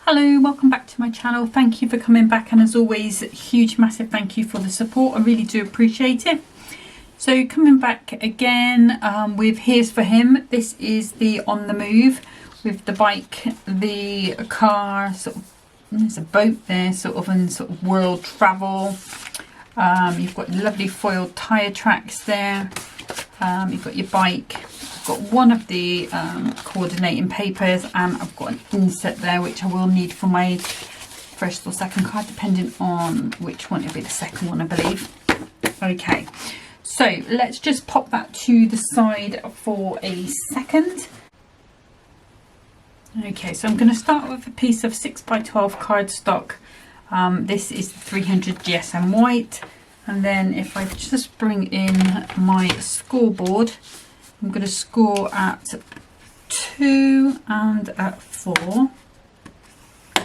Hello, welcome back to my channel. Thank you for coming back, and as always, huge massive thank you for the support. I really do appreciate it. So coming back again with Here's for Him. This is the on the move with the bike, the car, sort of, there's a boat there, sort of, and sort of world travel. You've got lovely foiled tyre tracks there. You've got your bike. Got one of the coordinating papers, and I've got an insert there which I will need for my first or second card, depending on which one. It'll be the second one, I believe. Okay, so let's just pop that to the side for a second. Okay, so I'm going to start with a piece of 6x12 cardstock. This is 300 GSM white, and then if I just bring in my scoreboard, I'm going to score at 2 and at 4.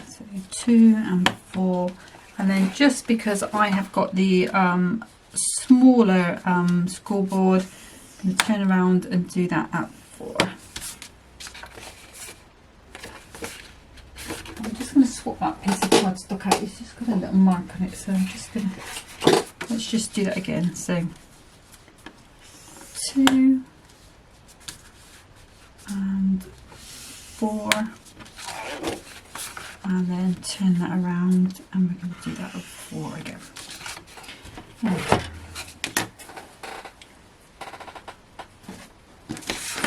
So 2 and 4. And then just because I have got the smaller scoreboard, I'm going to turn around and do that at 4. I'm just going to swap that piece of cardstock out. It's just got a little mark on it, so I'm just going to, let's just do that again. So 2 and 4, and then turn that around, and we're going to do that with 4 again. Okay.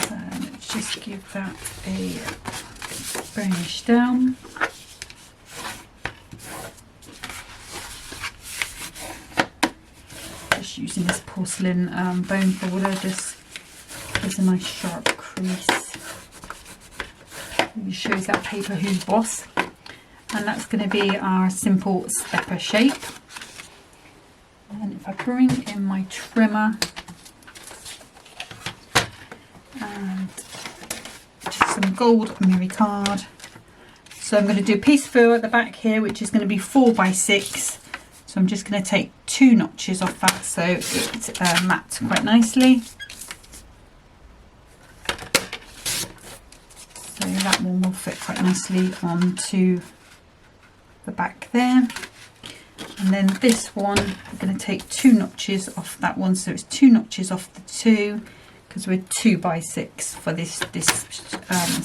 So let's just give that a burnish down. Just using this porcelain bone folder, just gives a nice sharp crease. It shows that paper who's boss, and that's going to be our simple stepper shape. And if I bring in my trimmer and just some gold mirror card, so I'm going to do a piece of fur at the back here, which is going to be 4x6. So I'm just going to take 2 notches off that so it mats quite nicely. So that one will fit quite nicely onto the back there. And then this one, we're going to take 2 notches off that one, so it's 2 notches off the 2, because we're 2x6 for this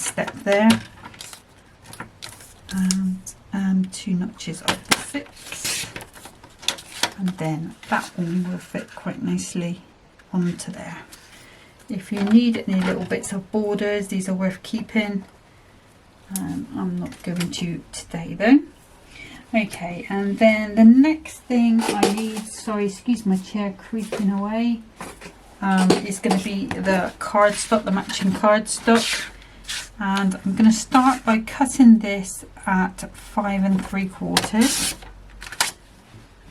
step there, and 2 notches off the 6, and then that one will fit quite nicely onto there. If you need any little bits of borders, these are worth keeping. I'm not going to today though. Okay, and then the next thing I need, sorry, excuse my chair creaking away, is going to be the cardstock, the matching cardstock. And I'm going to start by cutting this at 5 3/4.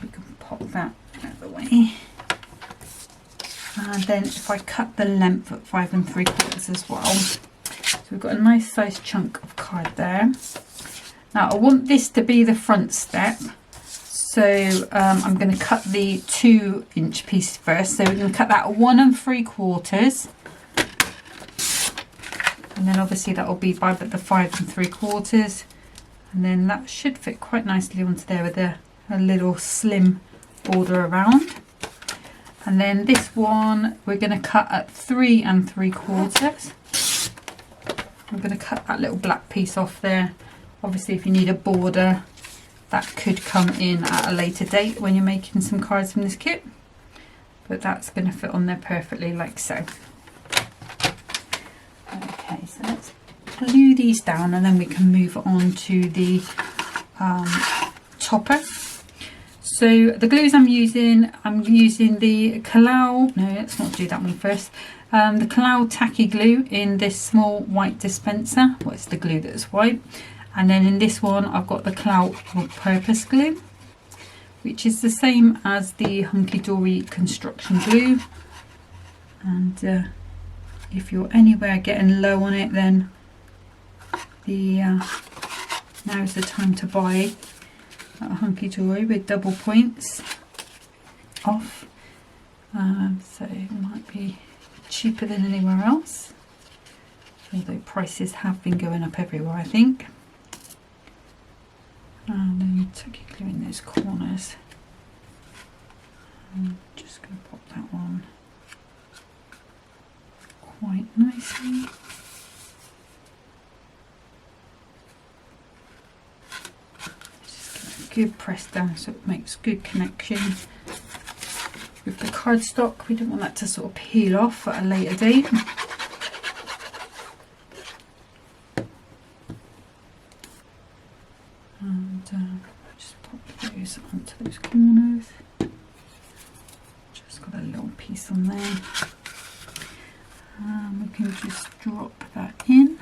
We can pop that out of the way. And then if I cut the length at 5 3/4 as well, so we've got a nice sized chunk of card there. Now I want this to be the front step, so I'm going to cut the 2-inch piece first. So we're going to cut that at 1 3/4, and then obviously that will be by the 5 3/4, and then that should fit quite nicely onto there with a little slim border around. And then this one we're going to cut at 3 3/4. I'm going to cut that little black piece off there. Obviously if you need a border, that could come in at a later date when you're making some cards from this kit, but that's going to fit on there perfectly like so. Okay, so let's glue these down, and then we can move on to the topper. So the glues I'm using the Cutaway, no, let's not do that one first. The Cutaway tacky glue in this small white dispenser. Well, it's the glue that's white. And then in this one I've got the Cutaway all-purpose glue, which is the same as the Hunkydory construction glue. And if you're anywhere getting low on it, then now's the time to buy a Hunkydory with double points off. So it might be cheaper than anywhere else, although prices have been going up everywhere, I think. And then you tuck your glue in those corners. I'm just going to pop that one quite nicely. Just give it a good press down so it makes good connection with the cardstock. We don't want that to sort of peel off at a later date. And just pop those onto those corners. Just got a little piece on there. We can just drop that in.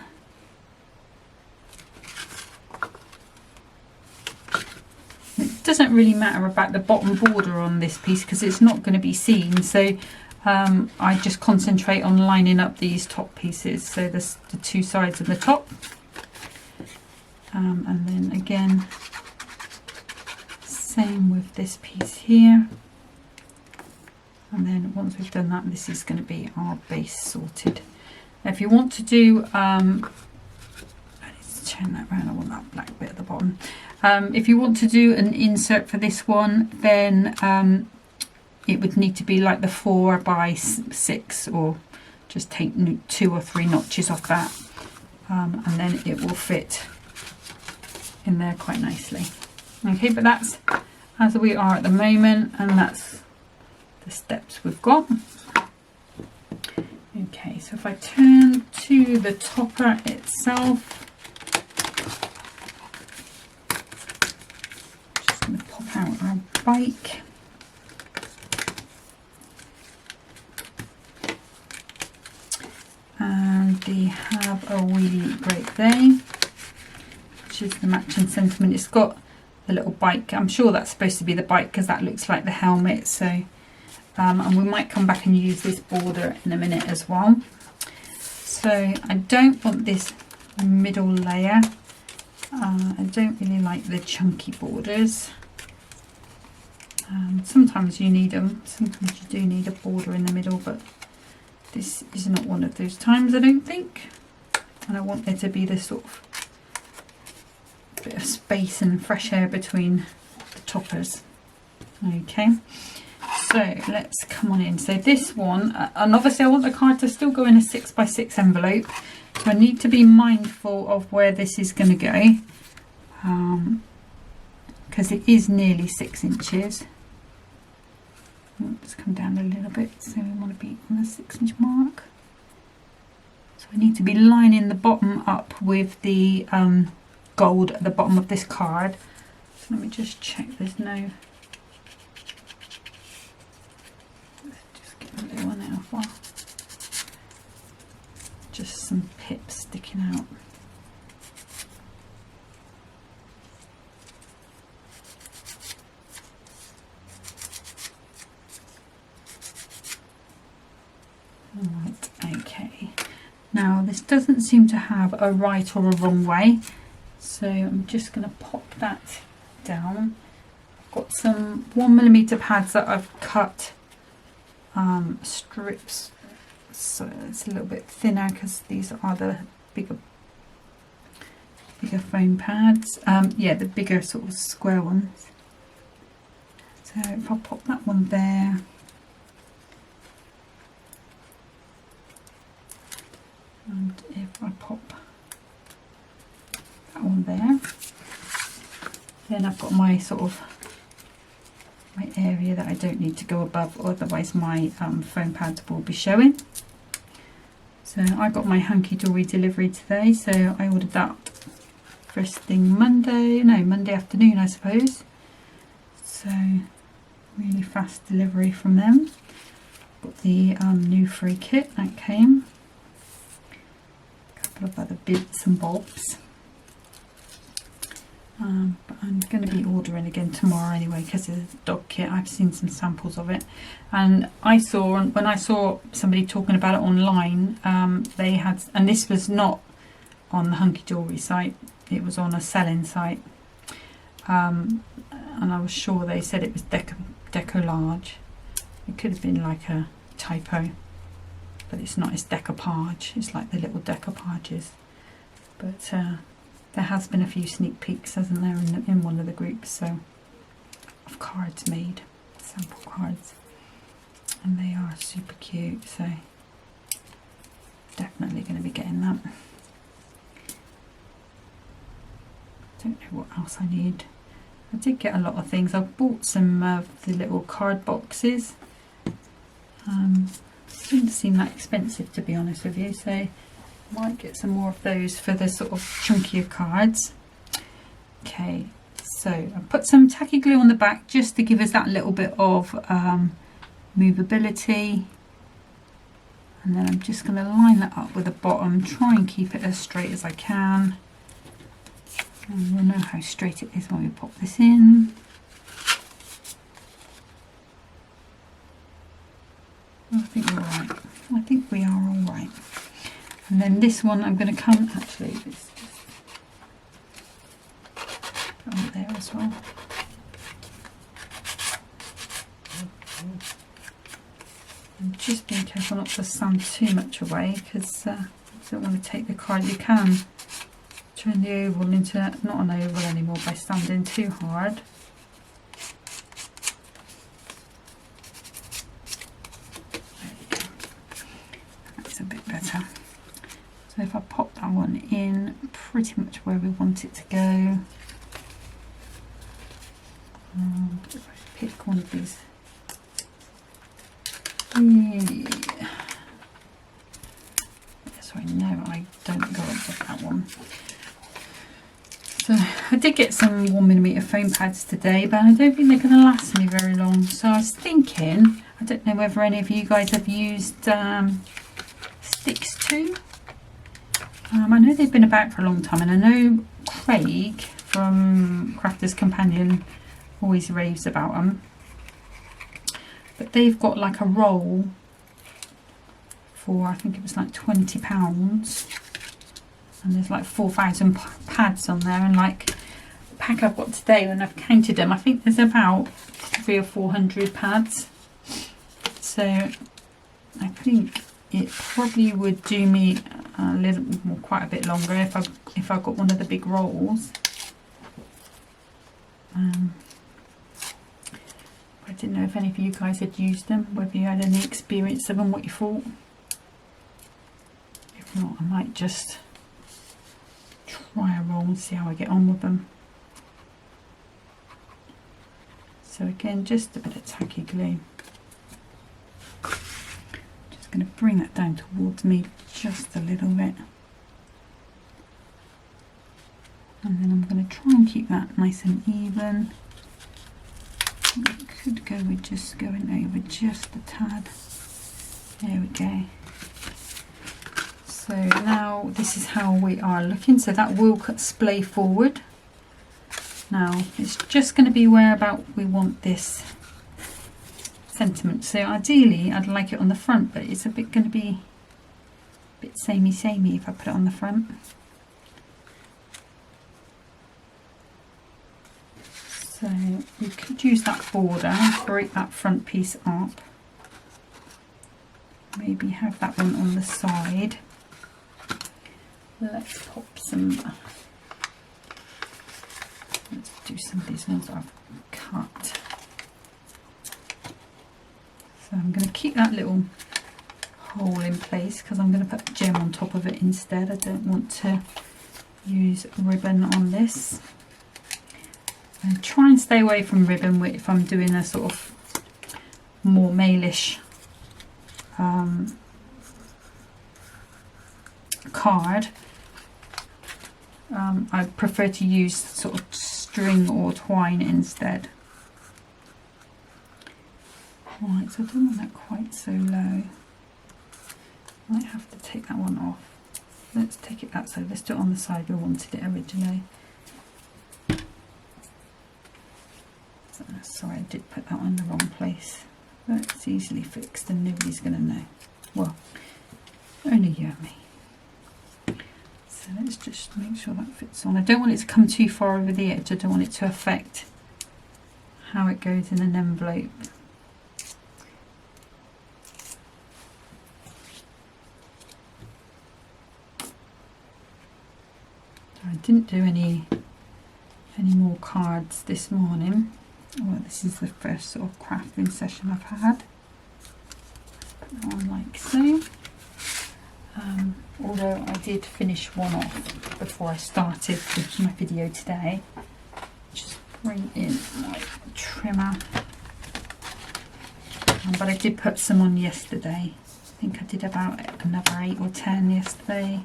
It doesn't really matter about the bottom border on this piece because it's not going to be seen, so I just concentrate on lining up these top pieces, so the two sides of the top. And then again, same with this piece here. And then once we've done that, this is going to be our base sorted. Now if you want to do, I need to turn that around, I want that black bit at the bottom. If you want to do an insert for this one, then it would need to be like the 4 by 6, or just take 2 or 3 notches off that, and then it will fit in there quite nicely. Okay, but that's as we are at the moment, and that's the steps we've got. Okay, so if I turn to the topper itself, just going to pop out our bike. And we have a wee break there, which is the matching sentiment. It's got the little bike. I'm sure that's supposed to be the bike because that looks like the helmet. So, and we might come back and use this border in a minute as well. So I don't want this middle layer. I don't really like the chunky borders. Sometimes you need them. Sometimes you do need a border in the middle, but this is not one of those times, I don't think. And I want there to be this sort of bit of space and fresh air between the toppers. Okay, so let's come on in. So this one, and obviously I want the card to still go in a 6 by 6 envelope, so I need to be mindful of where this is going to go, because it is nearly 6 inches. Let's come down a little bit, so we want to be on the 6-inch mark. So I need to be lining the bottom up with the gold at the bottom of this card. So let me just check there's no, let's just get a little one out while, just some pips sticking out. Right, okay. Now this doesn't seem to have a right or a wrong way, so I'm just going to pop that down. I've got some 1mm pads that I've cut strips, so it's a little bit thinner because these are the bigger foam pads. Yeah, the bigger sort of square ones. So if I pop that one there, and if I pop that one there, then I've got my sort of my area that I don't need to go above, otherwise my foam pads will be showing. So I got my Hunkydory delivery today, so I ordered that first thing Monday afternoon I suppose. So really fast delivery from them. Got the new free kit that came. Of other bits and bobs, but I'm going to be ordering again tomorrow anyway because of the dog kit. I've seen some samples of it, and when I saw somebody talking about it online, they had, and this was not on the Hunkydory site, it was on a selling site, and I was sure they said it was deco large. It could have been like a typo, but it's not, it's decoupage. It's like the little decoupages, but there has been a few sneak peeks, hasn't there, in one of the groups, so of cards made, sample cards, and they are super cute, so definitely going to be getting that. Don't know what else I need. I did get a lot of things. I bought some of the little card boxes. Didn't seem that expensive, to be honest with you, so I might get some more of those for the sort of chunkier cards. Okay, so I put some tacky glue on the back just to give us that little bit of movability, and then I'm just going to line that up with the bottom, try and keep it as straight as I can, and we'll know how straight it is when we pop this in. I think we're alright. I think we are alright. And then this one I'm going to come, actually, let's just put on there as well. And just being careful not to sand too much away, because I don't want to take the card. You can turn the oval into not an oval anymore by sanding too hard. A bit better. So if I pop that one in pretty much where we want it to go, if I pick one of these, sorry, no, I don't go and get that one. So I did get some 1mm foam pads today, but I don't think they're going to last me very long. So I was thinking, I don't know whether any of you guys have used sticks too. I know they've been about for a long time, and I know Craig from Crafter's Companion always raves about them, but they've got like a roll for, I think it was like £20, and there's like 4,000 pads on there, and like the pack I've got today, when I've counted them, I think there's about 300 or 400 pads. So I think it probably would do me a little more, quite a bit longer if I got one of the big rolls. I didn't know if any of you guys had used them, whether you had any experience of them, what you thought. If not, I might just try a roll and see how I get on with them. So again, just a bit of tacky glue. Going to bring that down towards me just a little bit, and then I'm going to try and keep that nice and even. I could go with just going over just a tad. There we go. So now this is how we are looking, so that will splay forward. Now it's just going to be where about we want this sentiment. So ideally I'd like it on the front, but it's a bit going to be a bit samey if I put it on the front. So we could use that border, break that front piece up, maybe have that one on the side. Let's pop some, let's do some of these ones that I've cut. So I'm going to keep that little hole in place because I'm going to put gem on top of it instead. I don't want to use ribbon on this. And try and stay away from ribbon if I'm doing a sort of more mailish card. I prefer to use sort of string or twine instead. Right, so I don't want that quite so low. Might have to take that one off. Let's take it that side. Let's do it on the side we wanted it originally. Sorry, I did put that one in the wrong place. But it's easily fixed and nobody's going to know. Well, only you and me. So let's just make sure that fits on. I don't want it to come too far over the edge. I don't want it to affect how it goes in an envelope. I didn't do any more cards this morning. Well, this is the first sort of crafting session I've had. Put that on like so. Although I did finish one off before I started with my video today. Just bring in my trimmer. But I did put some on yesterday. I think I did about another 8 or 10 yesterday.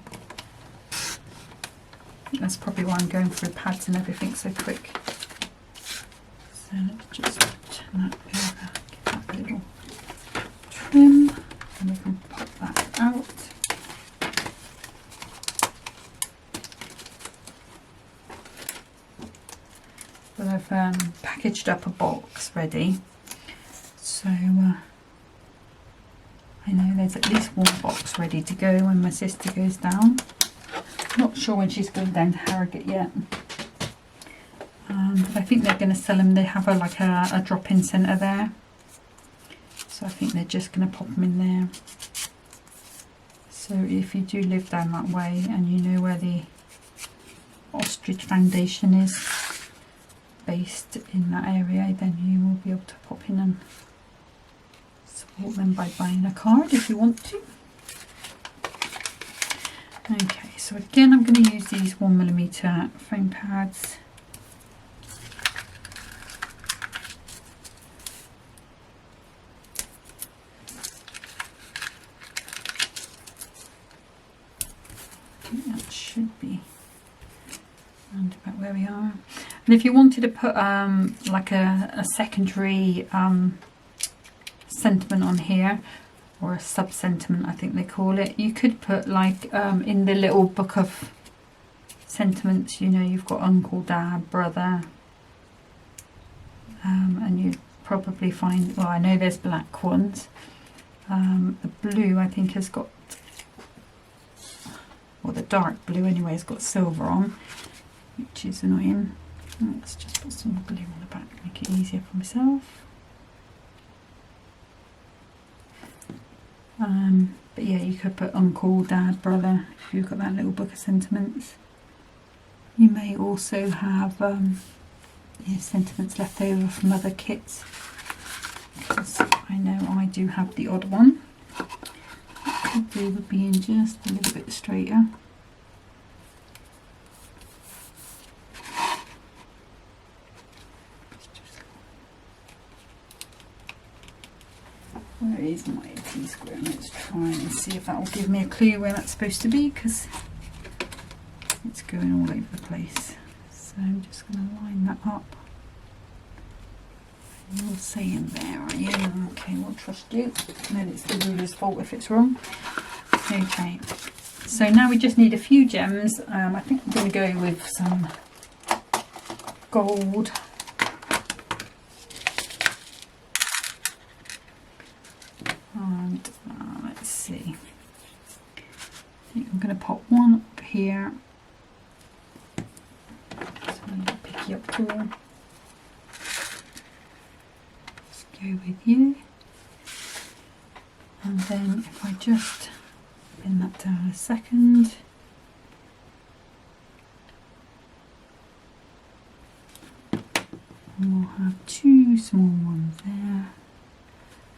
That's probably why I'm going through pads and everything so quick. So let's just turn that over, give that a little trim, and we can pop that out. But I've packaged up a box ready, so I know there's at least one box ready to go when my sister goes down. Not sure when she's going down to Harrogate yet, but I think they're going to sell them. They have like a drop-in centre there, so I think they're just going to pop them in there. So if you do live down that way and you know where the Ostrich Foundation is based in that area, then you will be able to pop in and support them by buying a card if you want to. Okay, so again I'm going to use these 1mm foam pads. I think that should be around about where we are. And if you wanted to put like a secondary sentiment on here, or a sub-sentiment I think they call it, you could put like in the little book of sentiments, you know, you've got uncle, dad, brother, and you'd probably find, well, I know there's black ones. The blue I think has got, or the dark blue anyway, has got silver on, which is annoying. Let's just put some glue on the back, make it easier for myself. But yeah, you could put uncle, dad, brother if you've got that little book of sentiments. You may also have yeah, sentiments left over from other kits, because I know I do have the odd one. What could do with being just a little bit straighter. Where is my T-square? Let's try and see if that will give me a clue where that's supposed to be, because it's going all over the place. So I'm just going to line that up. You'll say in there, are you? Okay, we'll trust you. And then it's the ruler's fault if it's wrong. Okay, so now we just need a few gems. I think I'm going to go with some gold. And let's see, I think I'm going to pop one up here. So I'm going to pick you up tool. Let's go with you. And then if I just pin that down a second. And we'll have two small ones there.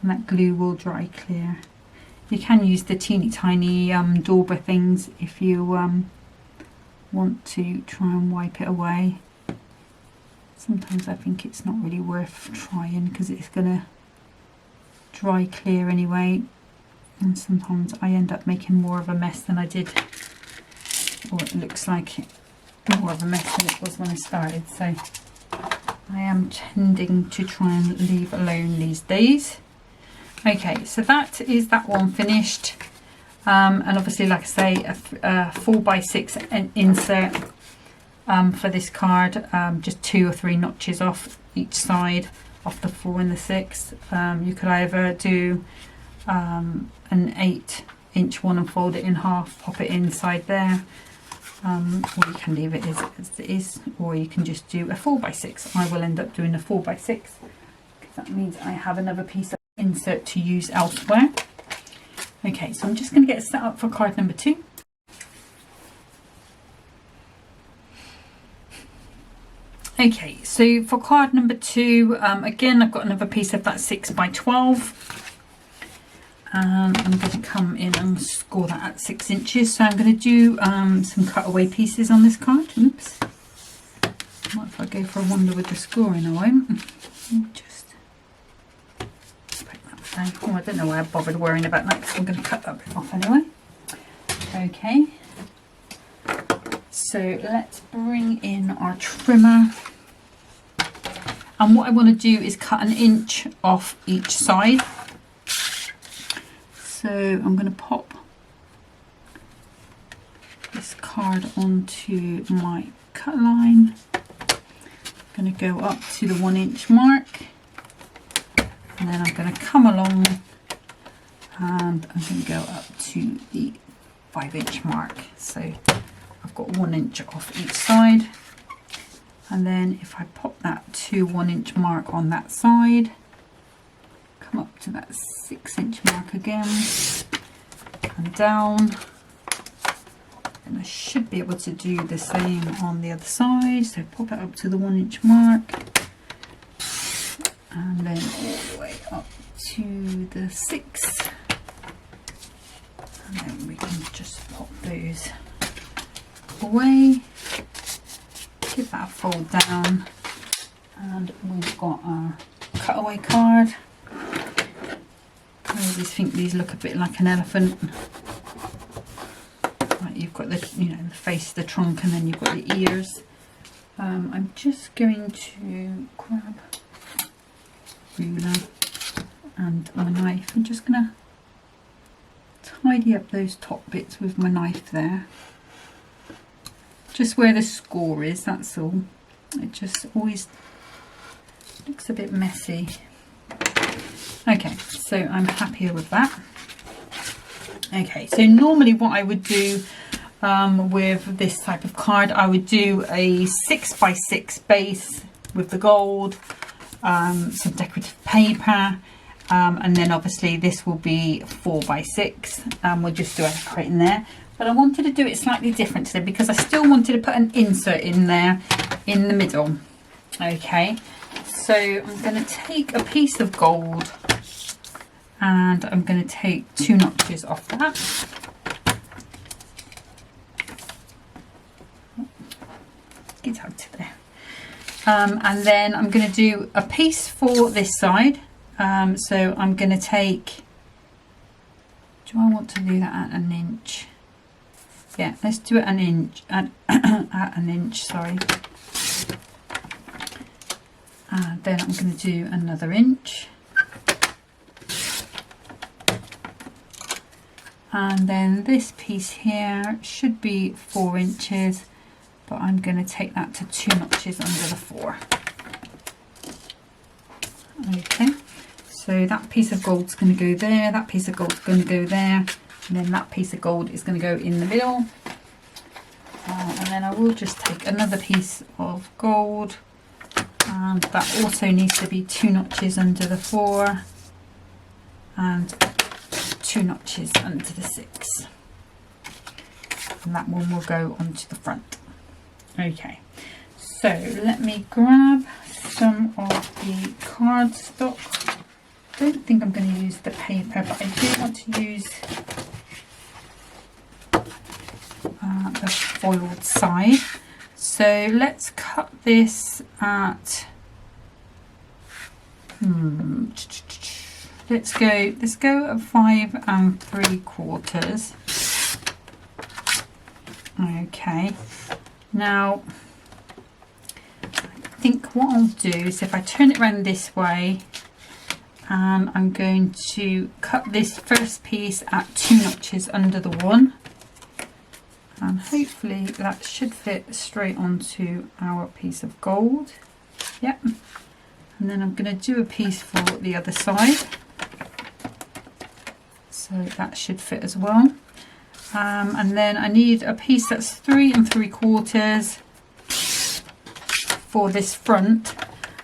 And that glue will dry clear. You can use the teeny tiny dauber things if you want to try and wipe it away. Sometimes I think it's not really worth trying because it's going to dry clear anyway, and sometimes I end up making more of a mess than I did, or it looks like more of a mess than it was when I started. So I am tending to try and leave alone these days. Okay, so that is that one finished, and obviously, like I say, a 4x6 insert for this card, just 2 or 3 notches off each side, off the 4 and the 6. You could either do an 8-inch one and fold it in half, pop it inside there, or you can leave it as it is, or you can just do a 4x6. I will end up doing a 4x6 because that means I have another piece of insert to use elsewhere. Okay, so I'm just going to get set up for card number 2. Okay, so for card number 2, again I've got another piece of that 6 by 12. I'm going to come in and score that at 6 inches. So I'm going to do some cutaway pieces on this card. Oops. What if I go for a wander with the scoring? I won't. Just put that down. Oh, I don't know why I bothered worrying about that, because I'm going to cut that bit off anyway. Okay. So let's bring in our trimmer. And what I want to do is cut 1 inch off each side. So I'm going to pop this card onto my cut line. I'm going to go up to the 1 inch mark, and then I'm going to come along and I'm going to go up to the 5 inch mark. So I've got 1 inch off each side, and then if I pop that to 1 inch mark on that side, come up to that 6 inch mark again and down, and I should be able to do the same on the other side. So pop it up to the 1 inch mark, and then all the way up to the 6, and then we can just pop those away, give that a fold down, and we've got our cutaway card. I always think these look a bit like an elephant. Like you've got the, the face, the trunk, and then you've got the ears. I'm just going to grab ruler and my knife. I'm just going to tidy up those top bits with my knife there. Just where the score is, that's all. It just always looks a bit messy. Okay, so I'm happier with that. Okay, so normally what I would do with this type of card, I would do a 6 by 6 base with the gold, some decorative paper, and then obviously this will be 4 by 6. We'll just do a decorate in there. But I wanted to do it slightly different today because I still wanted to put an insert in there in the middle. Okay, so I'm going to take a piece of gold and I'm going to take 2 notches off that. Get out to there. And then I'm going to do a piece for this side. So I'm going to take, do I want to do that at 1 inch? Yeah, let's do it at 1 inch, at 1 inch, sorry. And then I'm going to do another inch. And then this piece here should be 4 inches, but I'm going to take that to 2 notches under the 4. Okay, so that piece of gold's going to go there, that piece of gold's going to go there, and then that piece of gold is going to go in the middle. And then I will just take another piece of gold, and that also needs to be 2 notches under the 4 and 2 notches under the 6, and that one will go onto the front. Okay, so let me grab some of the cardstock. I don't think I'm going to use the paper, but I do want to use the foiled side. So let's cut this at let's go at 5 3/4. Okay, now I think what I'll do is if I turn it around this way, and I'm going to cut this first piece at 2 notches under the 1, and hopefully that should fit straight onto our piece of gold. Yep. And then I'm going to do a piece for the other side, so that should fit as well. And then I need a piece that's 3 3/4 for this front,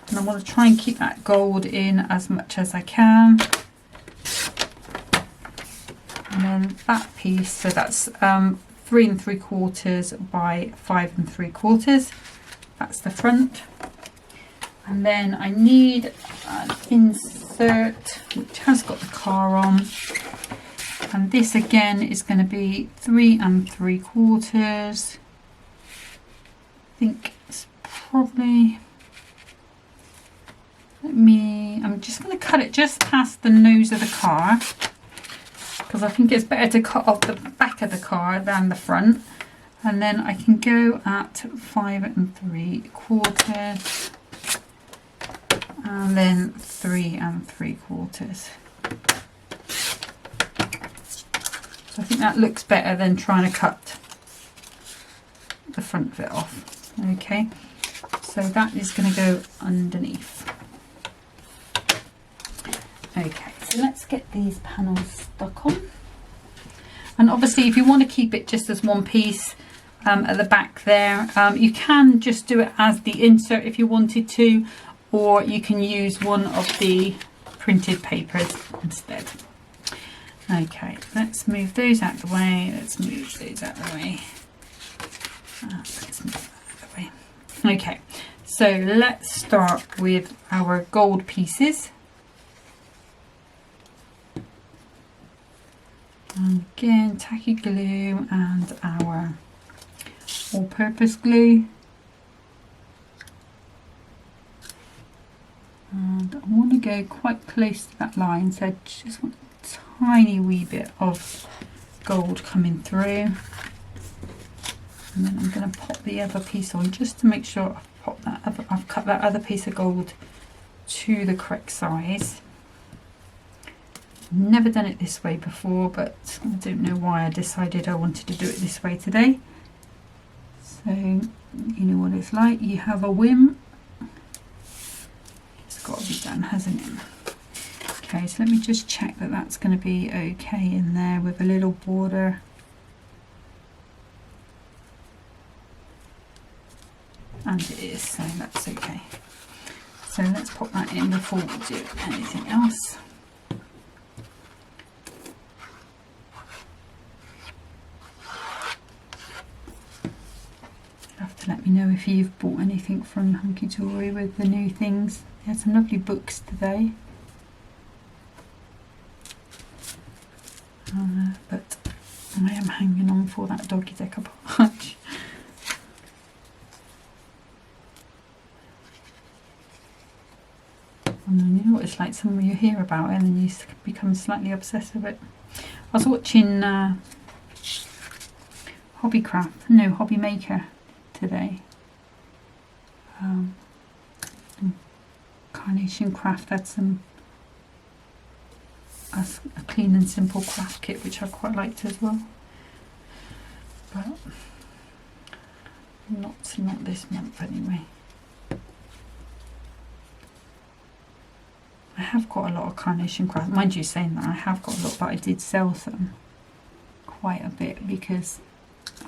and I want to try and keep that gold in as much as I can. And then that piece, so that's 3 3/4 by 5 3/4. That's the front. And then I need an insert which has got the car on. And this again is going to be 3 3/4. I think it's probably, I'm just going to cut it just past the nose of the car, because I think it's better to cut off the back of the car than the front. And then I can go at 5 3/4 and then 3 3/4. So I think that looks better than trying to cut the front bit off. Okay, so that is going to go underneath. Okay, so let's get these panels stuck on. And obviously if you want to keep it just as one piece at the back there, you can just do it as the insert if you wanted to, or you can use one of the printed papers instead. Okay, let's move those out of the way. Let's move those out of the way. Let's move that out of the way. Okay, so let's start with our gold pieces. And again, tacky glue and our all-purpose glue. And I want to go quite close to that line, so I just want a tiny wee bit of gold coming through. And then I'm going to pop the other piece on just to make sure I've cut that other piece of gold to the correct size. Never done it this way before, but I don't know why I decided I wanted to do it this way today. So you know what it's like, you have a whim, it's got to be done, hasn't it? Okay, so let me just check that that's going to be okay in there with a little border. And it is, so that's okay. So let's pop that in before we do anything else. Let me know if you've bought anything from Hunkydory with the new things. They had some lovely books today. But I am hanging on for that doggy decoupage. And then you know what it's like, somewhere you hear about it and then you become slightly obsessed with it. I was watching Hobby Maker today. Carnation Craft had a clean and simple craft kit which I quite liked as well, but not this month anyway. I have got a lot of Carnation Craft, mind you saying that I have got a lot, but I did sell some quite a bit because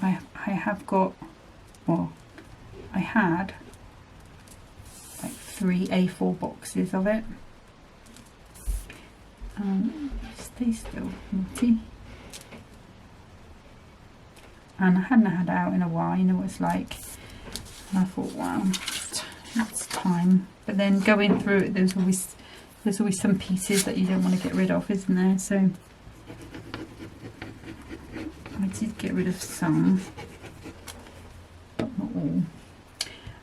I have got, well, I had like 3 A4 boxes of it. Stay still, naughty. And I hadn't had it out in a while, you know what it's like. And I thought, wow, it's time. But then going through it, there's always some pieces that you don't want to get rid of, isn't there? So I did get rid of some, but not all.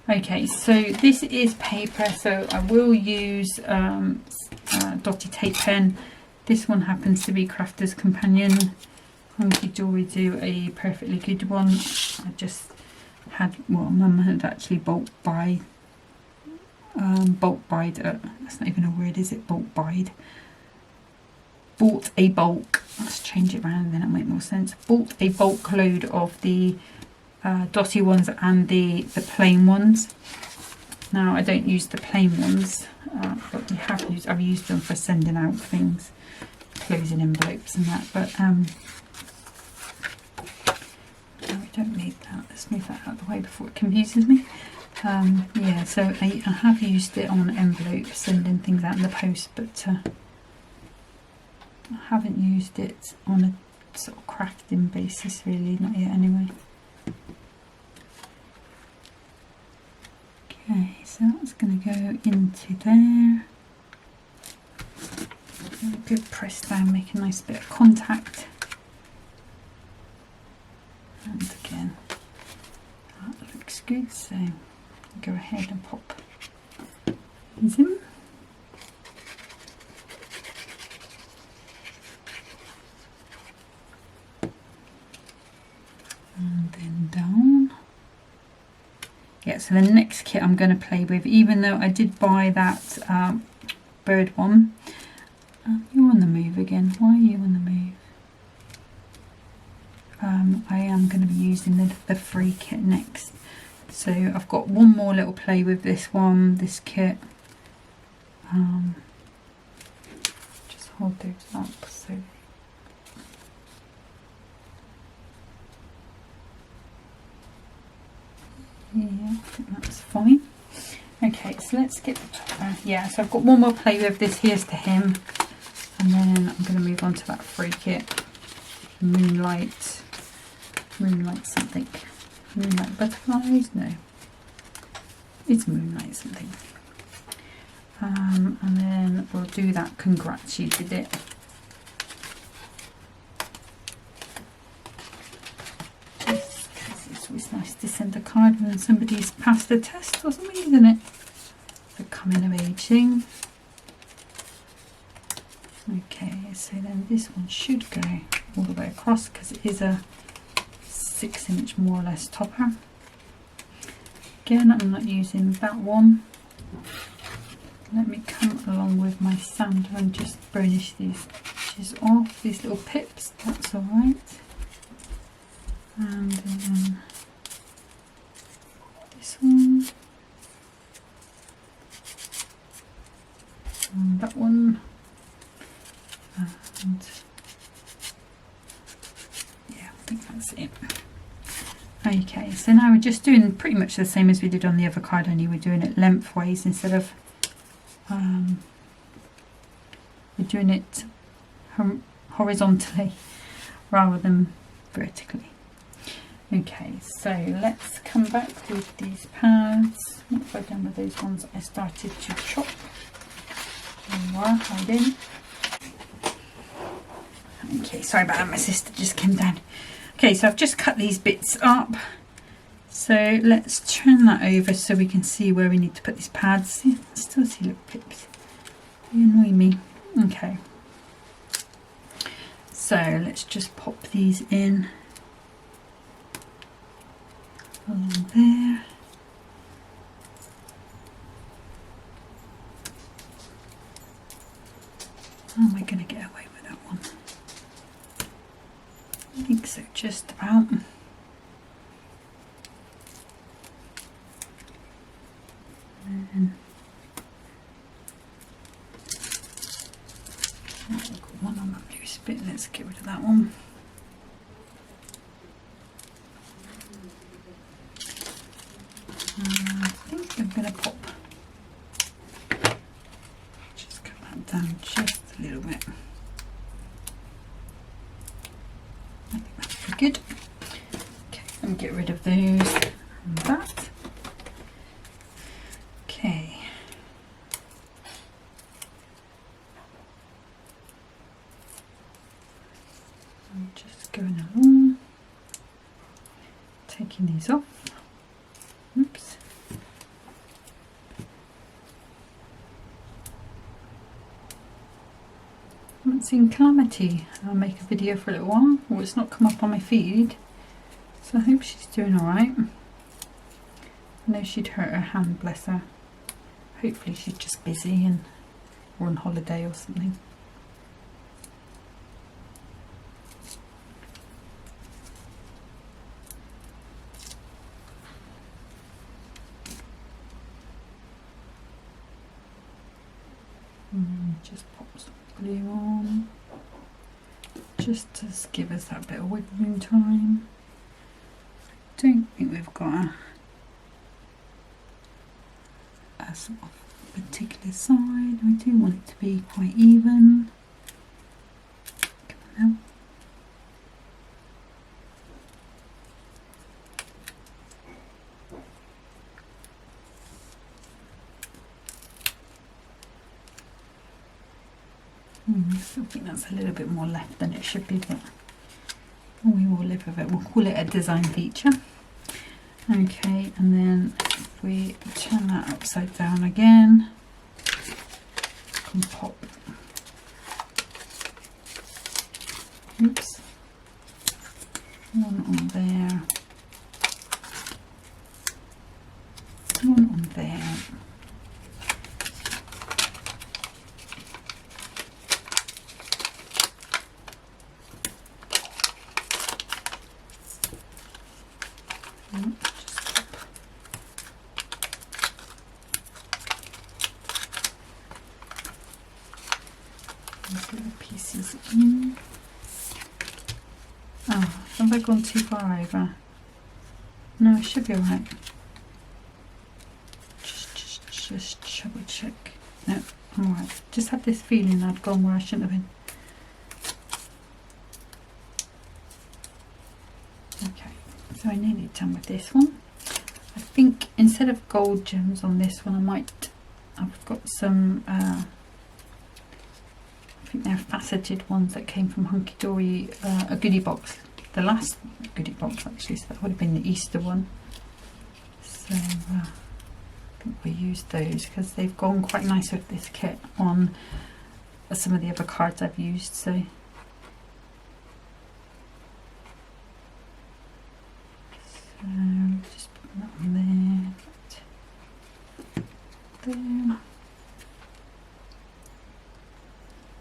Okay, so this is paper, so I will use dotty tape pen. This one happens to be Crafter's Companion. Hunkydory do a perfectly good one. I just had, well, Mum had actually bulk buyed, that's not even a word, is it? Bulk buyed. Bought a bulk, let's change it around, then it'll make more sense. Bought a bulk load of the dotty ones and the plain ones. Now I don't use the plain ones, but I've used them for sending out things, closing envelopes and that, but no, we don't need that. Let's move that out of the way before it confuses me. Yeah, so I have used it on envelopes, sending things out in the post, but I haven't used it on a sort of crafting basis really, not yet anyway. Okay, so that's going to go into there. A good press down, make a nice bit of contact. And again, that looks good, so go ahead and pop these in. And then down. Yeah, so the next kit I'm going to play with, even though I did buy that bird one. You're on the move again. Why are you on the move? I am going to be using the free kit next. So I've got one more little play with this one, this kit. Just hold those up. So yeah, I think that's fine. Okay, so let's get yeah, so I've got one more play with this. Here's to him, and then I'm going to move on to that free kit. Moonlight something. Moonlight butterflies? No, it's moonlight something. And then we'll do that. Congrats, you did it. It's always nice to send a card when somebody's passed a test or something, isn't it? The coming of age thing. Okay, so then this one should go all the way across because it is a 6-inch more or less topper. Again, I'm not using that one. Let me come along with my sander and just burnish these edges off, these little pips, that's alright. And then this one. And that one. And yeah, I think that's it. Okay, so now we're just doing pretty much the same as we did on the other card, only we're doing it lengthways instead of we're doing it horizontally rather than vertically. Okay, so let's come back with these pads. What have I done with those ones I started to chop? There you are, hiding. Okay, sorry about that, my sister just came down. Okay, so I've just cut these bits up. So let's turn that over so we can see where we need to put these pads. See, I still see little pips. You annoy me. Okay. So let's just pop these in along there. How am I going to get away with that one? I think so, just about. And I've got one on that loose bit, let's get rid of that one. I think I'm going to pop, just cut that down just a little bit. I think that's pretty good. Okay, and get rid of those and that. Okay. I'm just going along, taking these off. Oops. I haven't seen Calamity make a video for a little while, or it's not come up on my feed, so I hope she's doing alright. I know she'd hurt her hand, bless her. Hopefully she's just busy and or on holiday or something. Just pop some glue on, just to give us that bit of wiggling time. Don't think we've got a sort of particular side. We do want it to be quite even. Come on now. I still think that's a little bit more left than it should be, but we will live with it. We'll call it a design feature. Okay, and then if we turn that upside down again, can pop. Oops. One on there. One on there. Little pieces in. Oh, have I gone too far over? No, it should be alright. Just double check. No, I'm alright. Just had this feeling I'd gone where I shouldn't have been. Okay, so I nearly done with this one. I think instead of gold gems on this one, I've got some I think they're faceted ones that came from Hunkydory, a goodie box, the last goodie box actually, so that would have been the Easter one. So I think we'll use those because they've gone quite nice with this kit on some of the other cards I've used. So just put that on there.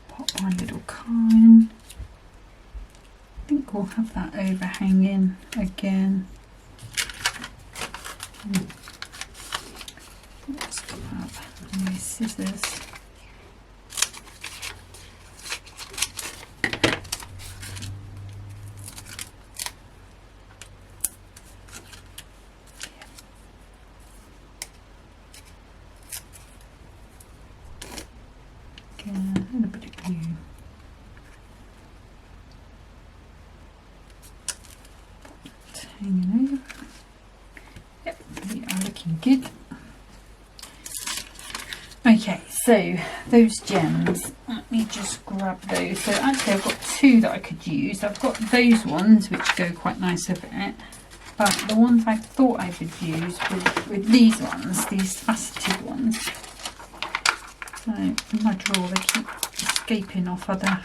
Pop my little coin. I think we'll have that overhanging again. Let's grab my scissors. Again, a little bit of glue. Hanging over. Yep, we are looking good. Okay, so those gems, let me just grab those. So actually I've got two that I could use. I've got those ones which go quite nice with it, but the ones I thought I would use with these ones, these faceted ones. So in my drawer they keep escaping off other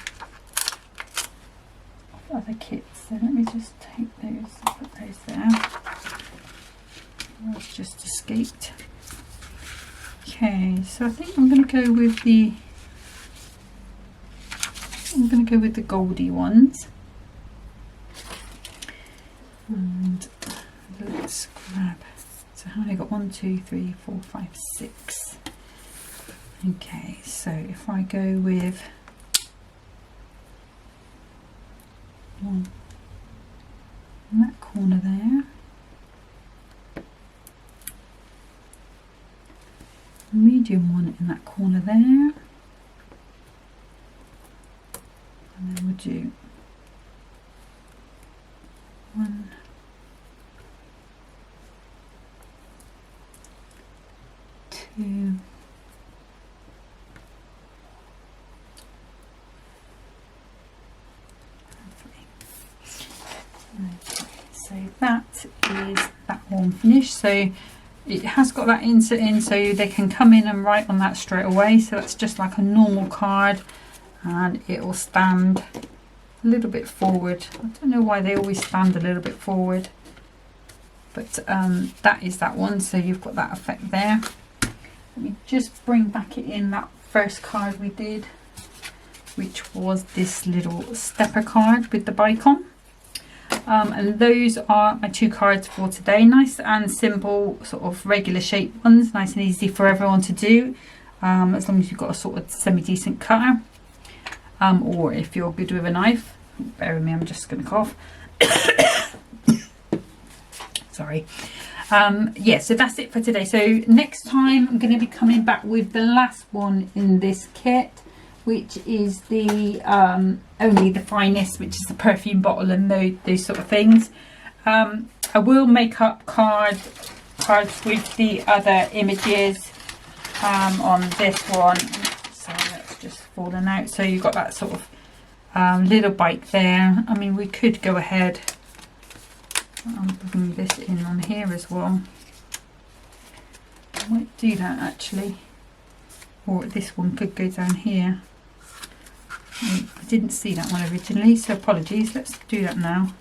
kits. So let me just take those and put those there. That's just escaped. Okay, so I think I'm going to go with the goldy ones. And let's grab. So how many got? 1, 2, 3, 4, 5, 6. Okay, so if I go with one in that corner there, medium one in that corner there, and then we'll do 1, 2, so that is that one finished. So it has got that insert in, so they can come in and write on that straight away. So that's just like a normal card, and it will stand a little bit forward. I don't know why they always stand a little bit forward, but that is that one. So you've got that effect there. Let me just bring back it in that first card we did, which was this little stepper card with the bike on. And those are my two cards for today. Nice and simple, sort of regular shape ones, nice and easy for everyone to do, as long as you've got a sort of semi-decent cutter, or if you're good with a knife. Bear with me, I'm just going to cough. Sorry. Yeah, so that's it for today. So next time I'm going to be coming back with the last one in this kit, which is the Only the Finest, which is the perfume bottle and those sort of things. I will make up cards with the other images on this one. So let's just fallen out. So you've got that sort of little bike there. I mean, we could go ahead and bring this in on here as well. I might do that actually, or this one could go down here. I didn't see that one originally, so apologies. Let's do that now.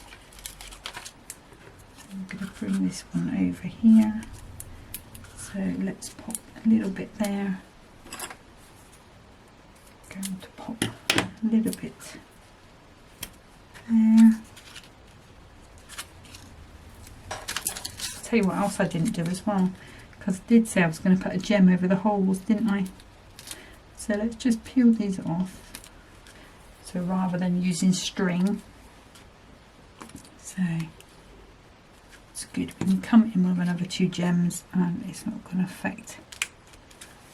I'm going to bring this one over here. So let's pop a little bit there. Going to pop a little bit there. Tell you what else I didn't do as well, because I did say I was going to put a gem over the holes, didn't I? So let's just peel these off. So rather than using string, so it's good. We can come in with another 2 gems and it's not going to affect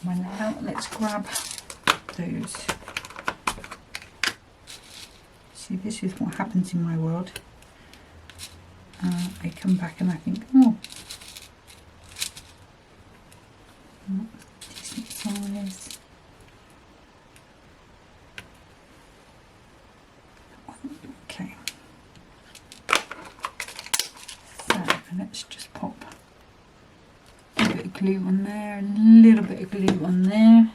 my nail. Let's grab those. See, this is what happens in my world. I come back and I think, oh, decent size. Okay. So let's just pop a bit of glue on there, a little bit of glue on there.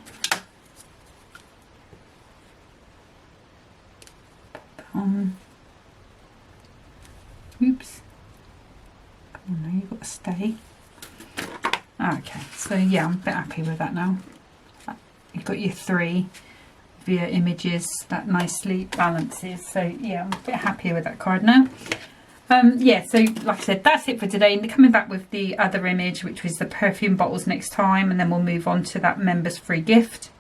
Pop on. Oops. Oh no, you've got to stay. Okay, so yeah, I'm a bit happy with that now. You've got your 3 via images that nicely balances. So yeah, I'm a bit happier with that card now. Yeah, so like I said, that's it for today. And coming back with the other image, which was the perfume bottles next time, and then we'll move on to that members free gift.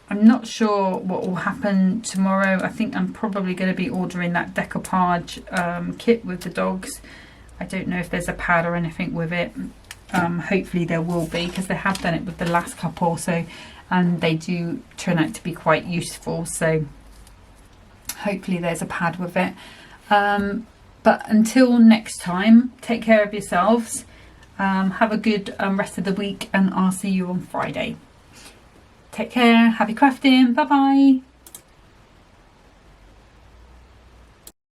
I'm not sure what will happen tomorrow. I think I'm probably going to be ordering that decoupage kit with the dogs. I don't know if there's a pad or anything with it. Hopefully there will be, because they have done it with the last couple, so, and they do turn out to be quite useful, so hopefully there's a pad with it. But until next time, take care of yourselves, have a good rest of the week, and I'll see you on Friday. Take care, happy crafting, bye bye.